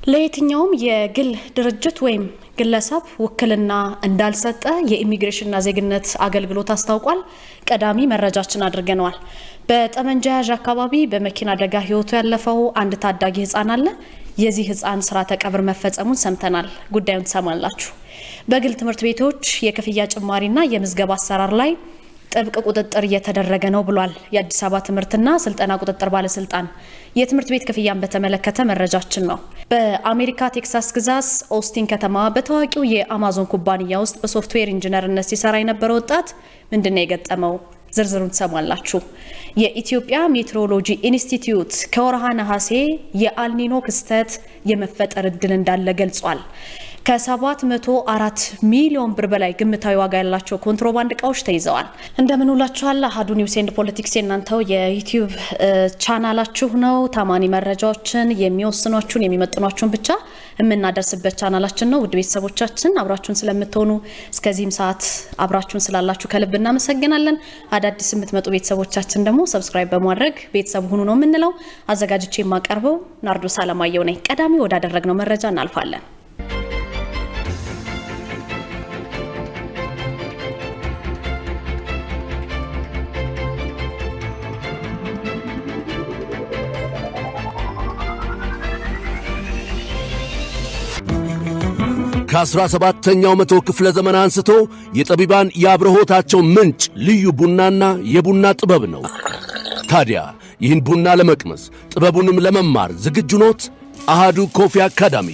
ለየትኛውም የግል ድርጅት ወይም ግለሰብ ውክልና እንዳልሰጠ የኢሚግሬሽንና ዜግነት አገልግሎት አስታውቋል። ቀዳሚ መረጃችን አድርገናል። በጠመንጃ ያዥ አካባቢ በመኪና አደጋ ህይወቱ ያለፈው አንድ ታዳጊ ህፃን አለ። የዚህ ህፃን ስርዓተ ቀብር መፈጸሙን ሰምተናል። ጉዳዩን ትሰማላችሁ። በግል ትምህርት ቤቶች የክፍያ ጭማሪና የምዝገባ አሰራር ላይ ጥብቅ ቁጥጥር እየተደረገ ነው ብሏል የአዲስ አበባ ትምህርትና ስልጠና ቁጥጥር ባለስልጣን። የትምህርት ቤት ክፍያን በተመለከተ መረጃችን ነው። በአሜሪካ ቴክሳስ ግዛት ኦስቲን ከተማ በታዋቂው የአማዞን ኩባንያ ውስጥ በሶፍትዌር ኢንጂነርነት ሲሰራ የነበረ ወጣት ምንድነው የገጠመው? ዝርዝሩን ትሰማላችሁ። የኢትዮጵያ ሜትሮሎጂ ኢንስቲትዩት ከወርሃ ነሐሴ የአልኒኖ ክስተት የመፈጠር እድል እንዳለ ገልጿል። ከ704 ሚሊዮን ብር በላይ ግምታዊ ዋጋ ያላቸው ኮንትሮባንድ እቃዎች ተይዘዋል። እንደምን ውላችኋል? አሃዱ ኒውስ ኤንድ ፖለቲክስ የናንተው የዩቲዩብ ቻናላችሁ ነው። ታማኒ መረጃዎችን የሚወስኗችሁን የሚመጥኗችሁን ብቻ የምናደርስበት ቻናላችን ነው። ውድ ቤተሰቦቻችን አብራችሁን ስለምትሆኑ እስከዚህም ሰዓት አብራችሁን ስላላችሁ ከልብ እናመሰግናለን። አዳዲስ የምትመጡ ቤተሰቦቻችን ደግሞ ሰብስክራይብ በማድረግ ቤተሰብ ሁኑ ነው የምንለው። አዘጋጅቼ የማቀርበው ናርዶስ አለማየሁ ነኝ። ቀዳሚ ወዳደረግነው መረጃ እናልፋለን። ከ17ኛው መቶ ክፍለ ዘመን አንስቶ የጠቢባን የአብርሆታቸው ምንጭ ልዩ ቡናና የቡና ጥበብ ነው። ታዲያ ይህን ቡና ለመቅመስ ጥበቡንም ለመማር ዝግጁ ኖት? አሃዱ ኮፊ አካዳሚ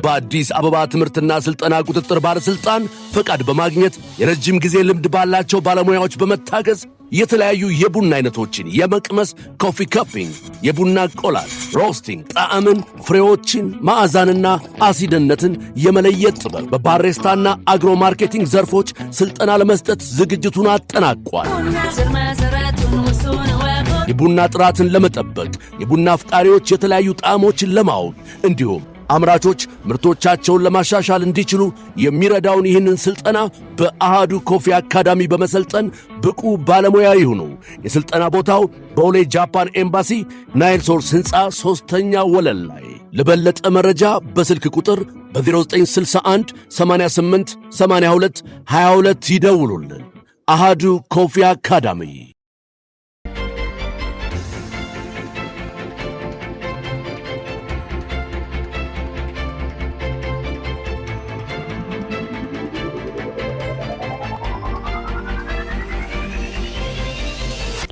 በአዲስ አበባ ትምህርትና ስልጠና ቁጥጥር ባለስልጣን ፈቃድ በማግኘት የረጅም ጊዜ ልምድ ባላቸው ባለሙያዎች በመታገዝ የተለያዩ የቡና አይነቶችን የመቅመስ ኮፊ ካፒንግ፣ የቡና ቆላት፣ ሮስቲንግ፣ ጣዕምን፣ ፍሬዎችን፣ ማዕዛንና አሲድነትን የመለየት ጥበብ በባሬስታና አግሮ ማርኬቲንግ ዘርፎች ስልጠና ለመስጠት ዝግጅቱን አጠናቋል። የቡና ጥራትን ለመጠበቅ የቡና አፍቃሪዎች የተለያዩ ጣዕሞችን ለማወቅ እንዲሁም አምራቾች ምርቶቻቸውን ለማሻሻል እንዲችሉ የሚረዳውን ይህንን ስልጠና በአሃዱ ኮፊ አካዳሚ በመሰልጠን ብቁ ባለሙያ ይሁኑ። የስልጠና ቦታው በቦሌ ጃፓን ኤምባሲ ናይል ሶርስ ሕንፃ 3ኛ ወለል ላይ። ለበለጠ መረጃ በስልክ ቁጥር በ0961 88 82 22 ይደውሉልን። አሃዱ ኮፊ አካዳሚ።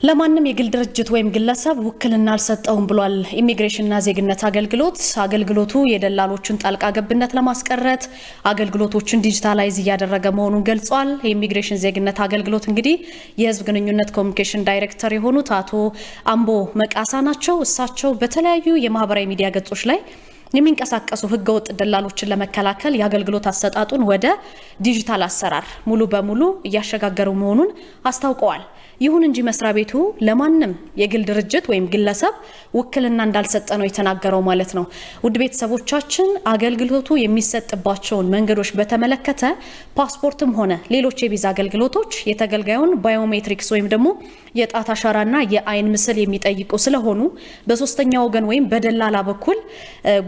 ለማንም የግል ድርጅት ወይም ግለሰብ ውክልና አልሰጠውም ብሏል ኢሚግሬሽንና ዜግነት አገልግሎት። አገልግሎቱ የደላሎችን ጣልቃ ገብነት ለማስቀረት አገልግሎቶችን ዲጂታላይዝ እያደረገ መሆኑን ገልጿል። የኢሚግሬሽን ዜግነት አገልግሎት እንግዲህ የህዝብ ግንኙነት ኮሚኒኬሽን ዳይሬክተር የሆኑት አቶ አምቦ መቃሳ ናቸው። እሳቸው በተለያዩ የማህበራዊ ሚዲያ ገጾች ላይ የሚንቀሳቀሱ ህገወጥ ደላሎችን ለመከላከል የአገልግሎት አሰጣጡን ወደ ዲጂታል አሰራር ሙሉ በሙሉ እያሸጋገሩ መሆኑን አስታውቀዋል። ይሁን እንጂ መስሪያ ቤቱ ለማንም የግል ድርጅት ወይም ግለሰብ ውክልና እንዳልሰጠ ነው የተናገረው ማለት ነው። ውድ ቤተሰቦቻችን አገልግሎቱ የሚሰጥባቸውን መንገዶች በተመለከተ ፓስፖርትም ሆነ ሌሎች የቪዛ አገልግሎቶች የተገልጋዩን ባዮሜትሪክስ ወይም ደግሞ የጣት አሻራና የአይን ምስል የሚጠይቁ ስለሆኑ በሶስተኛ ወገን ወይም በደላላ በኩል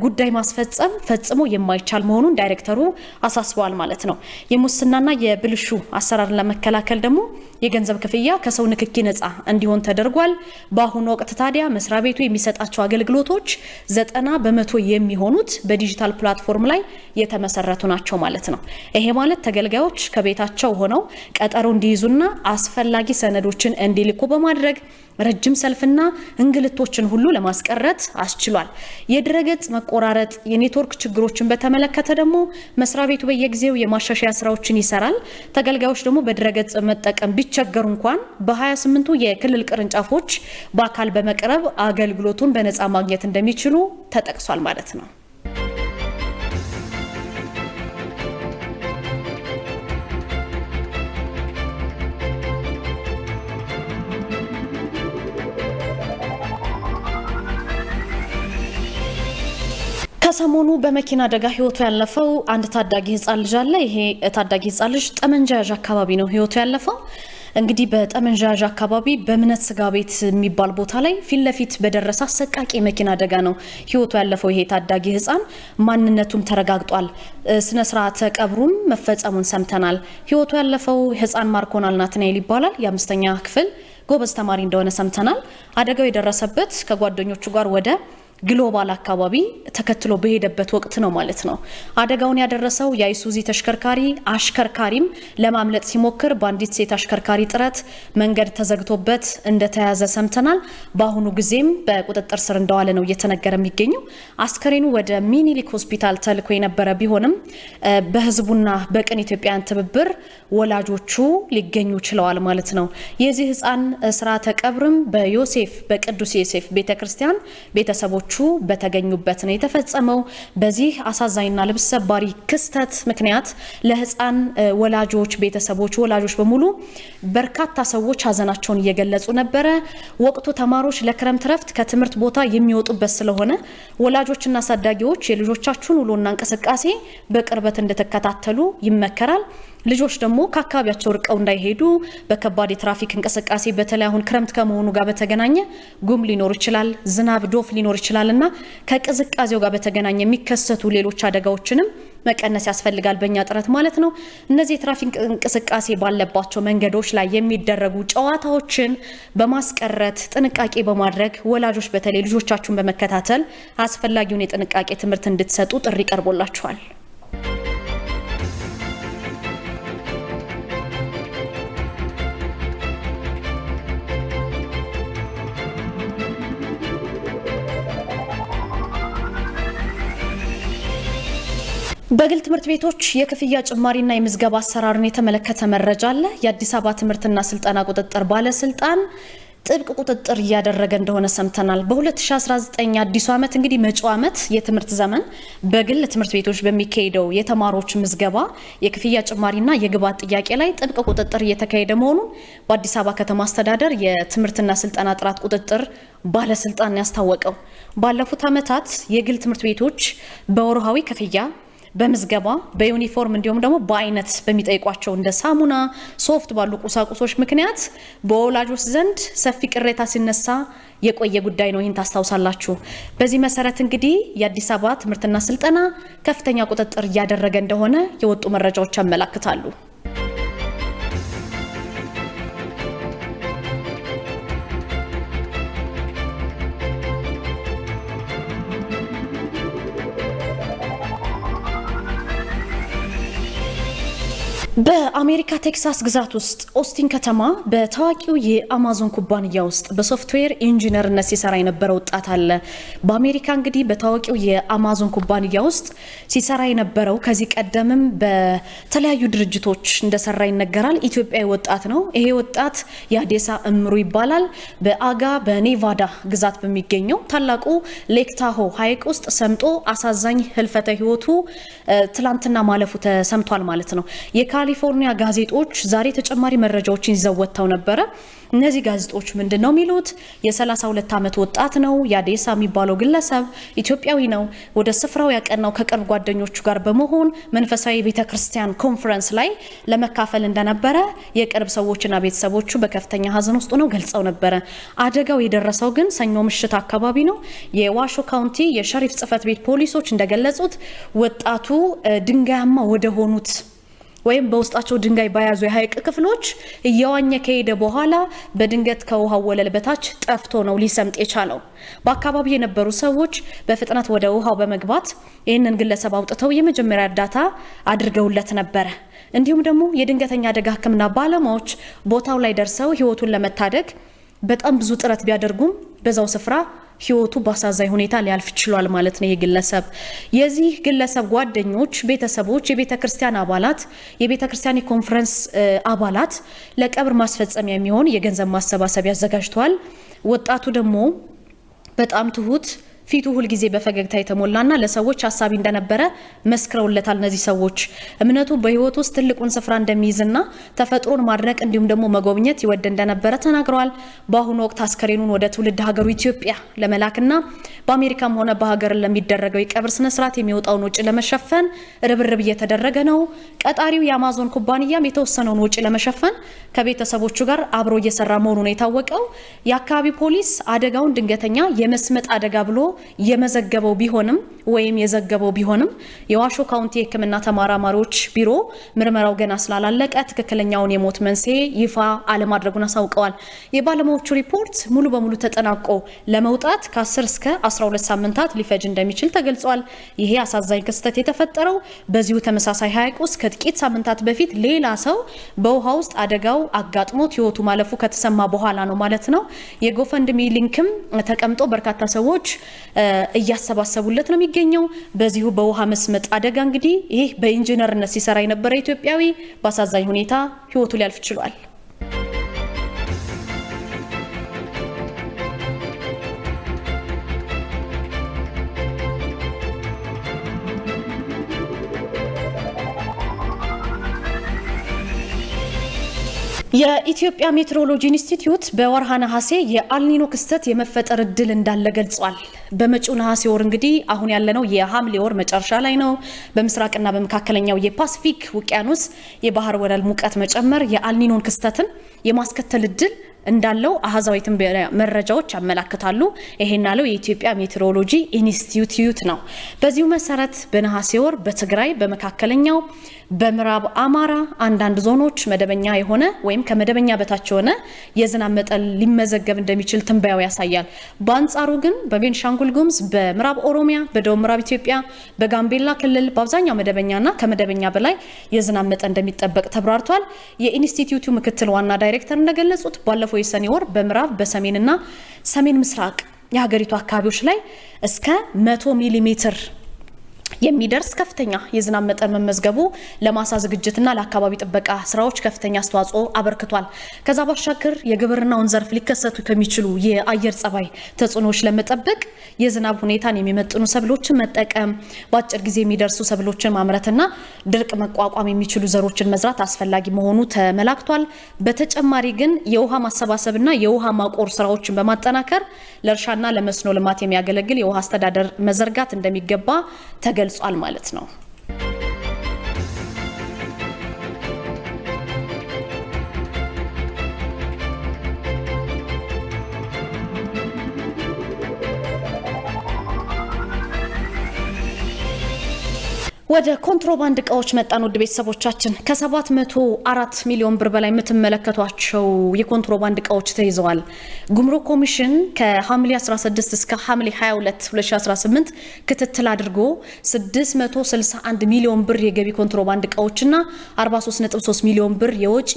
ጉዳይ ማስፈጸም ፈጽሞ የማይቻል መሆኑን ዳይሬክተሩ አሳስበዋል ማለት ነው። የሙስናና የብልሹ አሰራርን ለመከላከል ደግሞ የገንዘብ ክፍያ ከሰው ንክኪ ነፃ እንዲሆን ተደርጓል። በአሁኑ ወቅት ታዲያ መስሪያ ቤቱ የሚሰጣቸው አገልግሎቶች 90% የሚሆኑት በዲጂታል ፕላትፎርም ላይ የተመሰረቱ ናቸው ማለት ነው። ይሄ ማለት ተገልጋዮች ከቤታቸው ሆነው ቀጠሮ እንዲይዙና አስፈላጊ ሰነዶችን እንዲልኩ በማድረግ ረጅም ሰልፍና እንግልቶችን ሁሉ ለማስቀረት አስችሏል። የድረገጽ መቆራረጥ፣ የኔትወርክ ችግሮችን በተመለከተ ደግሞ መስሪያ ቤቱ በየጊዜው የማሻሻያ ስራዎችን ይሰራል። ተገልጋዮች ደግሞ በድረገጽ መጠቀም ቢቸገሩ እንኳን በ28ቱ የክልል ቅርንጫፎች በአካል በመቅረብ አገልግሎቱን በነፃ ማግኘት እንደሚችሉ ተጠቅሷል ማለት ነው። ከሰሞኑ በመኪና አደጋ ህይወቱ ያለፈው አንድ ታዳጊ ህፃን ልጅ አለ። ይሄ ታዳጊ ህፃን ልጅ ጠመንጃ ያዥ አካባቢ ነው ህይወቱ ያለፈው። እንግዲህ በጠመንጃዥ አካባቢ በእምነት ስጋ ቤት የሚባል ቦታ ላይ ፊት ለፊት በደረሰ አሰቃቂ መኪና አደጋ ነው ህይወቱ ያለፈው። ይሄ ታዳጊ ህፃን ማንነቱም ተረጋግጧል። ስነ ስርዓተ ቀብሩም መፈጸሙን ሰምተናል። ህይወቱ ያለፈው ህፃን ማርኮናል ናትናኤል ይባላል። የአምስተኛ ክፍል ጎበዝ ተማሪ እንደሆነ ሰምተናል። አደጋው የደረሰበት ከጓደኞቹ ጋር ወደ ግሎባል አካባቢ ተከትሎ በሄደበት ወቅት ነው ማለት ነው። አደጋውን ያደረሰው የአይሱዚ ተሽከርካሪ አሽከርካሪም ለማምለጥ ሲሞክር በአንዲት ሴት አሽከርካሪ ጥረት መንገድ ተዘግቶበት እንደተያዘ ሰምተናል። በአሁኑ ጊዜም በቁጥጥር ስር እንደዋለ ነው እየተነገረ የሚገኘው። አስከሬኑ ወደ ሚኒሊክ ሆስፒታል ተልኮ የነበረ ቢሆንም በህዝቡና በቅን ኢትዮጵያውያን ትብብር ወላጆቹ ሊገኙ ችለዋል ማለት ነው። የዚህ ህፃን ስርዓተ ቀብርም በቅዱስ ዮሴፍ ቤተክርስቲያን ቤተሰቦቹ በተገኙበት ነው የተፈጸመው። በዚህ አሳዛኝና ልብ ሰባሪ ክስተት ምክንያት ለህፃን ወላጆች በሙሉ በርካታ ሰዎች ሀዘናቸውን እየገለጹ ነበረ። ወቅቱ ተማሪዎች ለክረምት ረፍት ከትምህርት ቦታ የሚወጡበት ስለሆነ ወላጆችና አሳዳጊዎች የልጆቻችሁን ውሎና እንቅስቃሴ በቅርበት እንድትከታተሉ ይመከራል። ልጆች ደግሞ ከአካባቢያቸው ርቀው እንዳይሄዱ በከባድ የትራፊክ እንቅስቃሴ በተለይ አሁን ክረምት ከመሆኑ ጋር በተገናኘ ጉም ሊኖር ይችላል፣ ዝናብ ዶፍ ሊኖር ይችላልና ከቅዝቃዜው ጋር በተገናኘ የሚከሰቱ ሌሎች አደጋዎችንም መቀነስ ያስፈልጋል በእኛ ጥረት ማለት ነው። እነዚህ የትራፊክ እንቅስቃሴ ባለባቸው መንገዶች ላይ የሚደረጉ ጨዋታዎችን በማስቀረት ጥንቃቄ በማድረግ ወላጆች በተለይ ልጆቻችሁን በመከታተል አስፈላጊውን የጥንቃቄ ትምህርት እንድትሰጡ ጥሪ ቀርቦላችኋል። በግል ትምህርት ቤቶች የክፍያ ጭማሪና የምዝገባ አሰራርን የተመለከተ መረጃ አለ። የአዲስ አበባ ትምህርትና ስልጠና ቁጥጥር ባለስልጣን ጥብቅ ቁጥጥር እያደረገ እንደሆነ ሰምተናል። በ2019 አዲሱ ዓመት እንግዲህ መጪው ዓመት የትምህርት ዘመን በግል ትምህርት ቤቶች በሚካሄደው የተማሪዎች ምዝገባ የክፍያ ጭማሪና የግብዓት ጥያቄ ላይ ጥብቅ ቁጥጥር እየተካሄደ መሆኑን በአዲስ አበባ ከተማ አስተዳደር የትምህርትና ስልጠና ጥራት ቁጥጥር ባለስልጣን ያስታወቀው። ባለፉት ዓመታት የግል ትምህርት ቤቶች በወርሃዊ ክፍያ በምዝገባ በዩኒፎርም እንዲሁም ደግሞ በአይነት በሚጠይቋቸው እንደ ሳሙና፣ ሶፍት ባሉ ቁሳቁሶች ምክንያት በወላጆች ዘንድ ሰፊ ቅሬታ ሲነሳ የቆየ ጉዳይ ነው። ይህን ታስታውሳላችሁ። በዚህ መሰረት እንግዲህ የአዲስ አበባ ትምህርትና ስልጠና ከፍተኛ ቁጥጥር እያደረገ እንደሆነ የወጡ መረጃዎች ያመላክታሉ። በአሜሪካ ቴክሳስ ግዛት ውስጥ ኦስቲን ከተማ በታዋቂው የአማዞን ኩባንያ ውስጥ በሶፍትዌር ኢንጂነርነት ሲሰራ የነበረ ወጣት አለ። በአሜሪካ እንግዲህ በታዋቂው የአማዞን ኩባንያ ውስጥ ሲሰራ የነበረው ከዚህ ቀደምም በተለያዩ ድርጅቶች እንደሰራ ይነገራል። ኢትዮጵያዊ ወጣት ነው። ይሄ ወጣት ያዴሳ እምሩ ይባላል። በአጋ በኔቫዳ ግዛት በሚገኘው ታላቁ ሌክ ታሆ ሐይቅ ውስጥ ሰምጦ አሳዛኝ ህልፈተ ህይወቱ ትላንትና ማለፉ ተሰምቷል ማለት ነው። የካሊፎርኒያ ጋዜጦች ዛሬ ተጨማሪ መረጃዎችን ይዘው ወጥተው ነበረ። እነዚህ ጋዜጦች ምንድነው የሚሉት? የ32 ዓመት ወጣት ነው። ያዴሳ የሚባለው ግለሰብ ኢትዮጵያዊ ነው። ወደ ስፍራው ያቀናው ከቅርብ ጓደኞቹ ጋር በመሆን መንፈሳዊ ቤተክርስቲያን ኮንፈረንስ ላይ ለመካፈል እንደነበረ የቅርብ ሰዎችና ቤተሰቦቹ በከፍተኛ ሀዘን ውስጥ ነው ገልጸው ነበረ። አደጋው የደረሰው ግን ሰኞ ምሽት አካባቢ ነው። የዋሾ ካውንቲ የሸሪፍ ጽሕፈት ቤት ፖሊሶች እንደገለጹት ወጣቱ ድንጋያማ ወደ ሆኑት ወይም በውስጣቸው ድንጋይ በያዙ የሐይቅ ክፍሎች እየዋኘ ከሄደ በኋላ በድንገት ከውሃው ወለል በታች ጠፍቶ ነው ሊሰምጥ የቻለው። በአካባቢው የነበሩ ሰዎች በፍጥነት ወደ ውሃው በመግባት ይህንን ግለሰብ አውጥተው የመጀመሪያ እርዳታ አድርገውለት ነበረ። እንዲሁም ደግሞ የድንገተኛ አደጋ ሕክምና ባለሙያዎች ቦታው ላይ ደርሰው ህይወቱን ለመታደግ በጣም ብዙ ጥረት ቢያደርጉም በዛው ስፍራ ህይወቱ በአሳዛኝ ሁኔታ ሊያልፍ ችሏል ማለት ነው። የግለሰብ የዚህ ግለሰብ ጓደኞች፣ ቤተሰቦች፣ የቤተክርስቲያን አባላት፣ የቤተክርስቲያን የኮንፈረንስ አባላት ለቀብር ማስፈጸሚያ የሚሆን የገንዘብ ማሰባሰቢያ አዘጋጅተዋል። ወጣቱ ደግሞ በጣም ትሁት ፊቱ ሁል ጊዜ በፈገግታ የተሞላና ለሰዎች ሐሳቢ እንደነበረ መስክረውለታል። እነዚህ ሰዎች እምነቱ በህይወት ውስጥ ትልቁን ስፍራ እንደሚይዝና ተፈጥሮን ማድነቅ እንዲሁም ደግሞ መጎብኘት ይወድ እንደነበረ ተናግረዋል። በአሁኑ ወቅት አስከሬኑን ወደ ትውልድ ሀገሩ ኢትዮጵያ ለመላክና በአሜሪካም ሆነ በሀገር ለሚደረገው የቀብር ስነ ስርዓት የሚወጣውን ወጪ ለመሸፈን ርብርብ እየተደረገ ነው። ቀጣሪው የአማዞን ኩባንያም የተወሰነውን ወጪ ለመሸፈን ከቤተሰቦቹ ጋር አብሮ እየሰራ መሆኑን የታወቀው የአካባቢ ፖሊስ አደጋውን ድንገተኛ የመስመጥ አደጋ ብሎ የመዘገበው ቢሆንም የዋሾ ካውንቲ የሕክምና ተመራማሪዎች ቢሮ ምርመራው ገና ስላላለቀ ትክክለኛውን የሞት መንስኤ ይፋ አለማድረጉን አሳውቀዋል። የባለሙያዎቹ ሪፖርት ሙሉ በሙሉ ተጠናቆ ለመውጣት ከ10 እስከ 12 ሳምንታት ሊፈጅ እንደሚችል ተገልጿል። ይሄ አሳዛኝ ክስተት የተፈጠረው በዚሁ ተመሳሳይ ሐይቅ ውስጥ ከጥቂት ሳምንታት በፊት ሌላ ሰው በውሃ ውስጥ አደጋው አጋጥሞት ህይወቱ ማለፉ ከተሰማ በኋላ ነው ማለት ነው። የጎፈንድሚ ሊንክም ተቀምጦ በርካታ ሰዎች እያሰባሰቡለት ነው የሚገኘው። በዚሁ በውሃ መስመጥ አደጋ እንግዲህ ይህ በኢንጂነርነት ሲሰራ የነበረ ኢትዮጵያዊ በአሳዛኝ ሁኔታ ህይወቱ ሊያልፍ ችሏል። የኢትዮጵያ ሜትሮሎጂ ኢንስቲትዩት በወርሃ ነሐሴ የአልኒኖ ክስተት የመፈጠር እድል እንዳለ ገልጿል። በመጪው ነሐሴ ወር እንግዲህ አሁን ያለነው የሐምሌ ወር መጨረሻ ላይ ነው። በምስራቅና በመካከለኛው የፓሲፊክ ውቅያኖስ የባህር ወለል ሙቀት መጨመር የአልኒኖን ክስተትን የማስከተል እድል እንዳለው አሃዛዊ መረጃዎች ያመለክታሉ። ይሄን ያለው የኢትዮጵያ ሜትሮሎጂ ኢንስቲትዩት ነው። በዚሁ መሰረት በነሐሴ ወር በትግራይ በመካከለኛው በምዕራብ አማራ አንዳንድ ዞኖች መደበኛ የሆነ ወይም ከመደበኛ በታች የሆነ የዝናብ መጠን ሊመዘገብ እንደሚችል ትንበያው ያሳያል። በአንጻሩ ግን በቤንሻንጉል ጉሙዝ፣ በምዕራብ ኦሮሚያ፣ በደቡብ ምዕራብ ኢትዮጵያ፣ በጋምቤላ ክልል በአብዛኛው መደበኛና ከመደበኛ በላይ የዝናብ መጠን እንደሚጠበቅ ተብራርቷል። የኢንስቲትዩቱ ምክትል ዋና ዳይሬክተር እንደገለጹት ባለፈው የሰኔ ወር በምዕራብ በሰሜንና ሰሜን ምስራቅ የሀገሪቱ አካባቢዎች ላይ እስከ 100 ሚሊ ሜትር የሚደርስ ከፍተኛ የዝናብ መጠን መመዝገቡ ለማሳ ዝግጅትና ለአካባቢ ጥበቃ ስራዎች ከፍተኛ አስተዋጽኦ አበርክቷል። ከዛ ባሻገር የግብርናውን ዘርፍ ሊከሰቱ ከሚችሉ የአየር ጸባይ ተጽዕኖዎች ለመጠበቅ የዝናብ ሁኔታን የሚመጥኑ ሰብሎችን መጠቀም፣ በአጭር ጊዜ የሚደርሱ ሰብሎችን ማምረትና ድርቅ መቋቋም የሚችሉ ዘሮችን መዝራት አስፈላጊ መሆኑ ተመላክቷል። በተጨማሪ ግን የውሃ ማሰባሰብና የውሃ ማቆር ስራዎችን በማጠናከር ለእርሻና ለመስኖ ልማት የሚያገለግል የውሃ አስተዳደር መዘርጋት እንደሚገባ ተገልጿል ማለት ነው። ወደ ኮንትሮባንድ እቃዎች መጣን። ውድ ቤተሰቦቻችን ከ704 ሚሊዮን ብር በላይ የምትመለከቷቸው የኮንትሮባንድ እቃዎች ተይዘዋል። ጉምሩክ ኮሚሽን ከሐምሌ 16 እስከ ሐምሌ 22 2018 ክትትል አድርጎ 661 ሚሊዮን ብር የገቢ ኮንትሮባንድ እቃዎችና 43.3 ሚሊዮን ብር የወጪ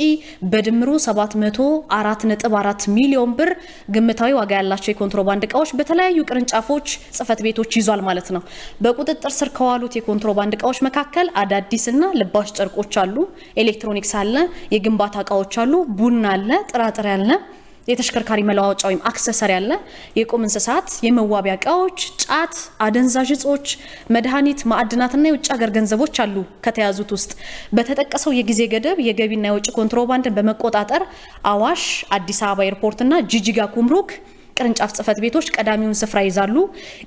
በድምሩ 704.4 ሚሊዮን ብር ግምታዊ ዋጋ ያላቸው የኮንትሮባንድ እቃዎች በተለያዩ ቅርንጫፎች ጽህፈት ቤቶች ይዟል ማለት ነው። በቁጥጥር ስር ከዋሉት የኮንትሮባንድ እቃዎች መካከል አዳዲስና ልባሽ ጨርቆች አሉ፣ ኤሌክትሮኒክስ አለ፣ የግንባታ እቃዎች አሉ፣ ቡና አለ፣ ጥራጥሬ አለ፣ የተሽከርካሪ መለዋወጫ ወይም አክሰሰሪ አለ፣ የቁም እንስሳት፣ የመዋቢያ እቃዎች፣ ጫት፣ አደንዛዥ እጾች፣ መድኃኒት፣ ማዕድናትና የውጭ ሀገር ገንዘቦች አሉ። ከተያዙት ውስጥ በተጠቀሰው የጊዜ ገደብ የገቢና የውጭ ኮንትሮባንድን በመቆጣጠር አዋሽ፣ አዲስ አበባ ኤርፖርትና ጂጂጋ ጉምሩክ ቅርንጫፍ ጽህፈት ቤቶች ቀዳሚውን ስፍራ ይዛሉ።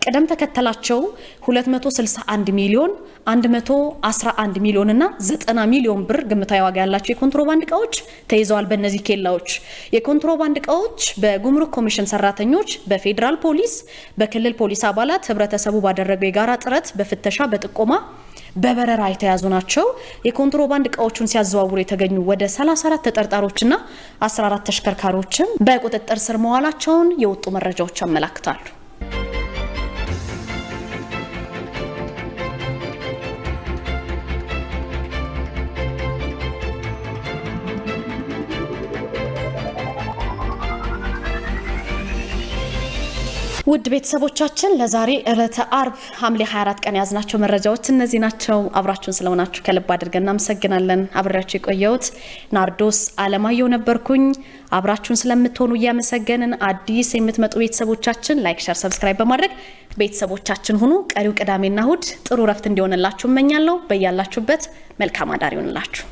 ቅደም ተከተላቸው 261 ሚሊዮን፣ 111 ሚሊዮን እና 90 ሚሊዮን ብር ግምታዊ ዋጋ ያላቸው የኮንትሮባንድ እቃዎች ተይዘዋል። በእነዚህ ኬላዎች የኮንትሮባንድ እቃዎች በጉምሩክ ኮሚሽን ሰራተኞች፣ በፌዴራል ፖሊስ፣ በክልል ፖሊስ አባላት ህብረተሰቡ ባደረገው የጋራ ጥረት በፍተሻ በጥቆማ በበረራ የተያዙ ናቸው። የኮንትሮባንድ እቃዎቹን ሲያዘዋውሩ የተገኙ ወደ 34 ተጠርጣሪዎችና 14 ተሽከርካሪዎችም በቁጥጥር ስር መዋላቸውን የወጡ መረጃዎች ያመለክታሉ። ውድ ቤተሰቦቻችን ለዛሬ ዕለተ አርብ ሐምሌ 24 ቀን ያዝናቸው መረጃዎች እነዚህ ናቸው። አብራችሁን ስለሆናችሁ ከልብ አድርገን እናመሰግናለን። አብራችሁ የቆየሁት ናርዶስ አለማየሁ ነበርኩኝ። አብራችሁን ስለምትሆኑ እያመሰገንን አዲስ የምትመጡ ቤተሰቦቻችን ላይክ፣ ሼር፣ ሰብስክራይብ በማድረግ ቤተሰቦቻችን ሁኑ። ቀሪው ቅዳሜና እሁድ ጥሩ ረፍት እንዲሆንላችሁ እመኛለሁ። በያላችሁበት መልካም አዳር ይሁንላችሁ።